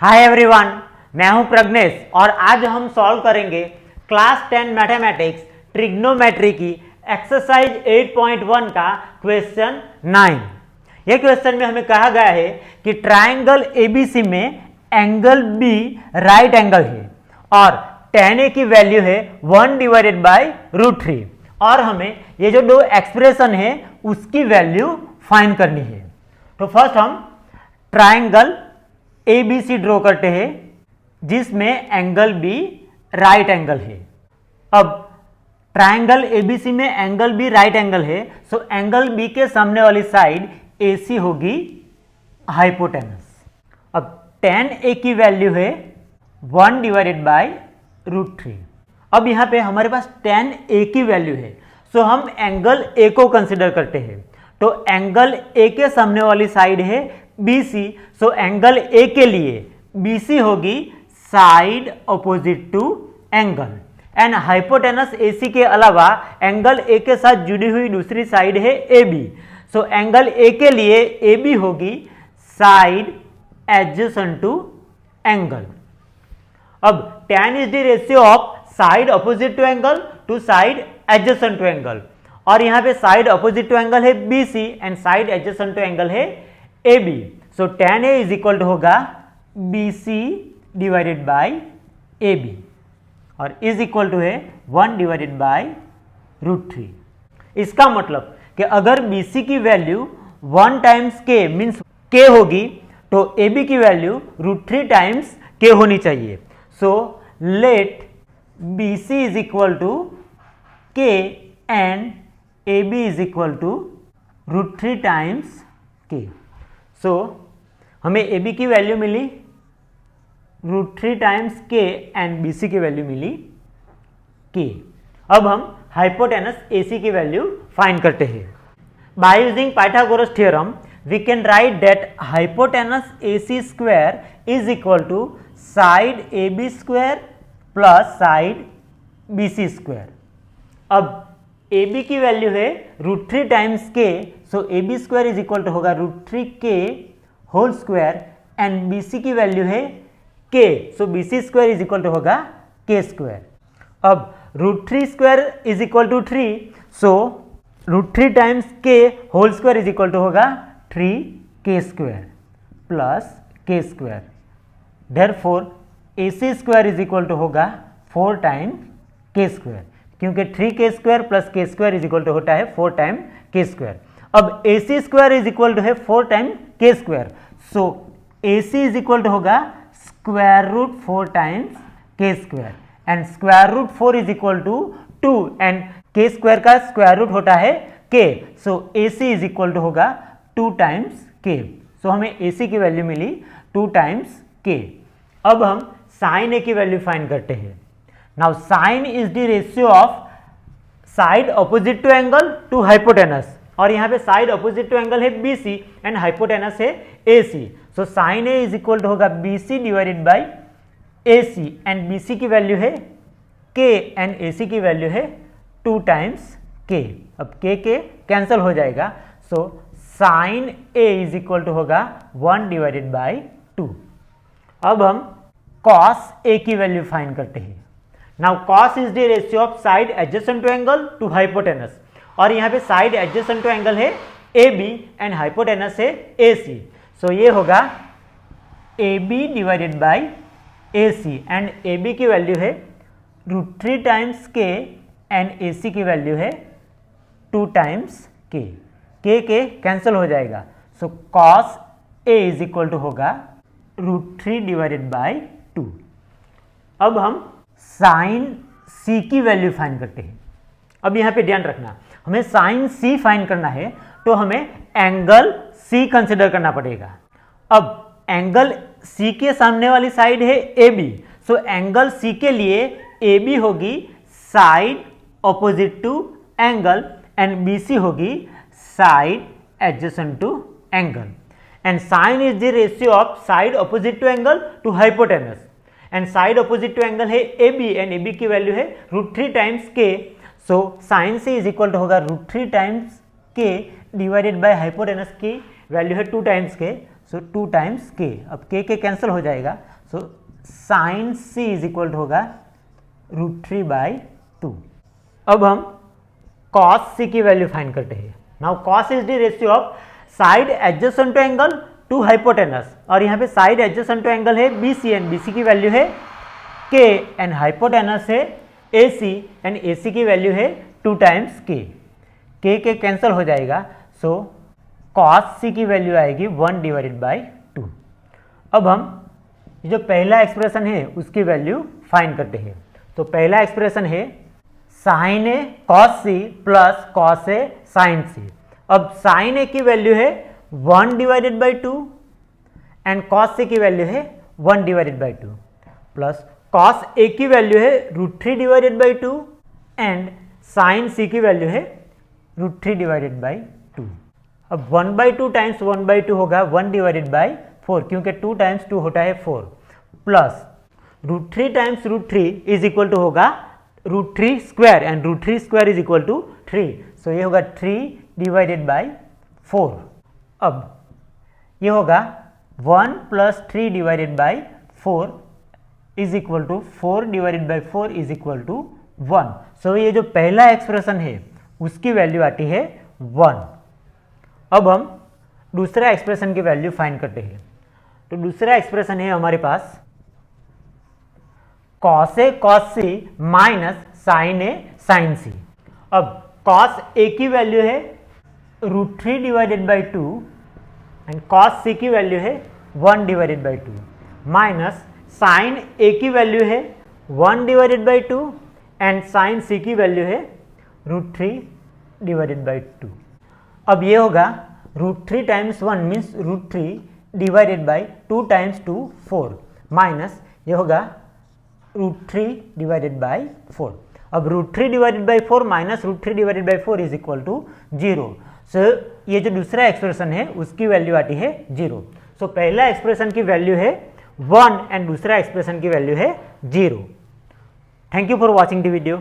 Hi everyone, मैं हूं प्रज्ञेश और आज हम सॉल्व करेंगे क्लास 10 मैथमेटिक्स ट्रिग्नोमेट्री की एक्सरसाइज 8.1 का क्वेश्चन 9। ये क्वेश्चन में हमें कहा गया है कि ट्रायंगल एबीसी में एंगल बी राइट एंगल है और tan a की वैल्यू है 1/√3 और हमें ये जो दो एक्सप्रेशन है उसकी वैल्यू फाइंड करनी है। तो फर्स्ट हम ट्रायंगल ABC ड्रॉ करते हैं जिसमें एंगल B राइट एंगल है। अब ट्रायंगल ABC में एंगल B राइट एंगल है, सो एंगल B के सामने वाली साइड AC होगी हाइपोटेनस। अब tan A की वैल्यू है 1/√3। अब यहां पे हमारे पास tan A की वैल्यू है, सो हम एंगल A को कंसिडर करते हैं। तो एंगल A के सामने वाली साइड है BC, सो एंगल A के लिए BC होगी side opposite to angle and hypotenuse AC के अलावा एंगल A के साथ जुड़ी हुई दूसरी साइड है AB, सो एंगल A के लिए AB होगी साइड एडजेसेंट टू एंगल। अब tan is the ratio of side opposite to angle to side adjacent to angle और यहां पे साइड अपोजिट टू एंगल है BC and side adjacent to angle है AB, so tan A is equal to होगा BC divided by AB और is equal to है 1/√3। इसका मतलब कि अगर BC की value 1 times K means K होगी तो AB की वैल्यू √3 टाइम्स K होनी चाहिए। So let BC is equal to K and AB is equal to √3 times K। So हमें AB की वैल्यू मिली √3 टाइम्स K एंड BC की वैल्यू मिली K। अब हम हाइपोटेनस AC की वैल्यू फाइंड करते हैं। By using Pythagoras theorem we can write that hypotenuse AC square is equal to side AB square plus side BC square. अब AB की value है √3 times K, so AB square is equal to होगा √3K whole square and BC की value है K, so BC square is equal to होगा K square. अब √3 square is equal to 3, so √3 times K whole square is equal to होगा 3K square plus K square. Therefore AC square is equal to होगा 4 time K square, क्योंकि 3K square plus K square is equal to होता है 4 time K square. अब AC square is equal to है 4 time K square, so AC is equal to होगा square root 4 times K square and square root 4 is equal to 2 and K square का square root होता है K, so AC is equal to होगा 2 times K। So हमें AC की value मिली 2 times K। अब हम sine A की value find करते हैं। Now sine is the ratio of side opposite to angle to hypotenuse और यहाँ पे साइड अपोजिट टू एंगल है BC एंड हाइपोटेनस है AC, so sine A is equal to होगा BC divided by AC and BC की value है K and AC की value है 2 टाइम्स K। अब K कैंसिल हो जाएगा, so sine A is equal to होगा 1/2। अब हम cos A की वैल्यू फाइंड करते हैं। Now cos is the ratio of side adjacent to angle to hypotenuse और यहाँ पे साइड एडजेसेंट टू एंगल है AB एंड हाइपोटेनस है AC, सो ये होगा AB divided by AC and AB की वैल्यू है √3 टाइम्स K एंड AC की वैल्यू है 2 टाइम्स K। K कैंसिल हो जाएगा, so cos A is equal to होगा √3 डिवाइडेड बाय 2। अब हम साइन C की वैल्यू फाइंड करते हैं। अब यहाँ पे ध्यान रखना, हमें साइन C फाइंड करना है तो हमें एंगल C कंसिडर करना पड़ेगा। अब एंगल C के सामने वाली साइड है AB, सो एंगल C के लिए AB होगी side opposite to angle and BC होगी side adjacent to angle and sine is the ratio of side opposite to angle to hypotenuse and side opposite to angle है AB and AB की value है √3 times K, so sine C is equal to होगा √3 times K divided by hypotenuse की value है 2 times K, सो 2 times के, अब के cancel हो जाएगा, so sine C is equal to होगा √3/2। अब हम cos सी की वैल्यू फाइंड करते हैं। Now cos is the ratio of side adjacent to angle to hypotenuse, और यहाँ पे साइड एडजेसेंट टू एंगल है BC एंड BC की वैल्यू है K एंड हाइपोटेनस है AC एंड AC की वैल्यू है 2 टाइम्स K के कैंसिल हो जाएगा, सो cos C की वैल्यू आएगी 1/2। अब हम जो पहला एक्सप्रेशन है उसकी वैल्यू फाइंड करते हैं। तो पहला एक्सप्रेशन है sin A cos C plus cos A sin C। अब sin A की वैल्यू है 1/2 एंड cos C की वैल्यू है 1/2 प्लस cos A की वैल्यू है √3/2 एंड sin C की वैल्यू है √3/2। अब 1/2 टाइम्स 1/2 होगा 1/4, क्योंकि 2 टाइम्स 2 होता है 4, plus √3 times √3 is equal to होगा √3 square and √3 square is equal to 3, so ये होगा 3/4। अब ये होगा 1 + 3/4 is equal to 4/4 is equal to 1। So ये जो पहला एक्सप्रेशन है उसकी वैल्यू आती है 1। अब हम दूसरा एक्सप्रेशन की वैल्यू फाइंड करते हैं। तो दूसरा एक्सप्रेशन है हमारे पास cos A cos C minus sin A sin C। अब cos A की वैल्यू है √3/2 एंड cos C की वैल्यू है 1/2 माइनस sin A की वैल्यू है 1/2 एंड sin C की वैल्यू है √3/2। अब ये होगा √3 टाइम्स 1 मीन्स √3/2 टाइम्स 2 4 माइनस ये होगा √3/4। अब √3/4 माइनस √3/4 इज इक्वल टू 0। सो ये जो दूसरा एक्सप्रेशन है उसकी वैल्यू आती है 0। सो पहला एक्सप्रेशन की वैल्यू है 1 एंड दूसरा एक्सप्रेशन की वैल्यू है 0। Thank you for watching the video.